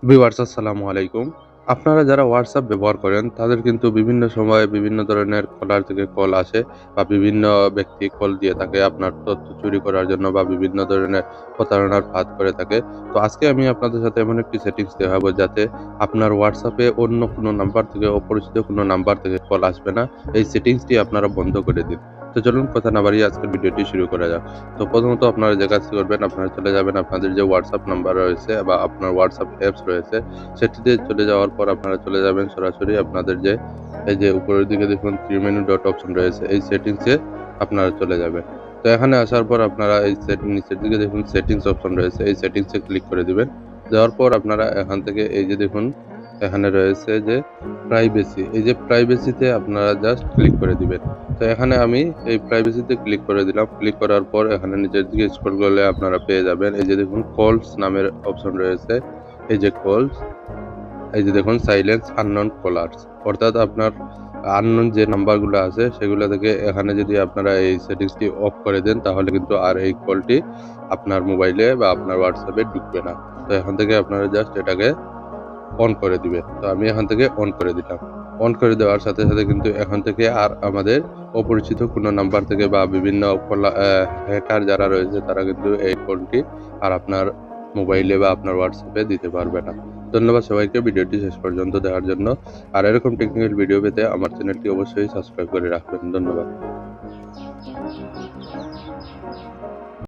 Viewers আসসালামু আলাইকুম। আপনারা যারা WhatsApp ব্যবহার করেন তাদের কিন্তু বিভিন্ন সময়ে বিভিন্ন ধরনের কলার থেকে কল আসে বা বিভিন্ন ব্যক্তি কল দিয়ে থাকে আপনার তথ্য চুরি করার জন্য বা বিভিন্ন ধরনের প্রতারণার ফাঁদ করে থাকে। তো আজকে আমি আপনাদের সাথে এমন একটি সেটিংস দেখাবো যাতে আপনার WhatsApp এ অন্য কোনো নাম্বার থেকে অপরিচিত কোনো নাম্বার থেকে কল আসবে না। এই সেটিংসটি আপনারা বন্ধ করে দিন। তো চলুন কথা না বাড়িয়ে আজকের ভিডিওটি শুরু করা যাক। তো প্রথমত আপনারা যে কাজটি করবেন, আপনারা চলে যাবেন আপনাদের যে WhatsApp নাম্বার রয়েছে বা আপনার WhatsApp অ্যাপস রয়েছে, সেটিতে চলে যাওয়ার পর আপনারা চলে যাবেন সরাসরি আপনাদের যে এই যে উপরের দিকে দেখুন 3 মেনু ডট অপশন রয়েছে, এই সেটিংসে আপনারা চলে যাবেন। তো এখানে আসার পর আপনারা এই নিচের দিকে দেখুন সেটিংস অপশন রয়েছে, এই সেটিংসে ক্লিক করে দিবেন। দেওয়ার পর আপনারা এখান থেকে এই যে দেখুন এখানে রয়েছে যে প্রাইভেসি, এই যে প্রাইভেসিতে আপনারা জাস্ট ক্লিক করে দিবেন। তো এখানে আমি এই প্রাইভেসিতে ক্লিক করে দিলাম। ক্লিক করার পর এখানে নিচের দিকে স্ক্রল করলে আপনারা পেয়ে যাবেন এই যে দেখুন কলস নামের অপশন রয়েছে। এই যে কলস, এই যে দেখুন সাইলেন্স আননোন কলারস, অর্থাৎ আপনার আননোন যে নাম্বারগুলো আছে সেগুলো থেকে এখানে যদি আপনারা এই সেটিংসটি অফ করে দেন তাহলে কিন্তু আর এই কলটি আপনার মোবাইলে বা আপনার WhatsApp এ ঢুকবে না। তো এখান থেকে আপনারা জাস্ট এটাকে অন করে দিবেন। তো আমি এখান থেকে অন করে দিলাম। অন করে দেওয়ার সাথে, সাথে কিন্তু এখন থেকে আর আমাদের অপরিচিত কোনো নাম্বার থেকে বা বিভিন্ন হ্যাকার যারা রয়েছে তারা কিন্তু এই কলটি আর আপনার মোবাইলে বা আপনার WhatsApp এ দিতে পারবে না। ধন্যবাদ সবাইকে ভিডিওটি শেষ পর্যন্ত দেখার জন্য। আর এরকম টেকনিক্যাল ভিডিও পেতে আমার চ্যানেলটি অবশ্যই সাবস্ক্রাইব করে রাখবেন। ধন্যবাদ।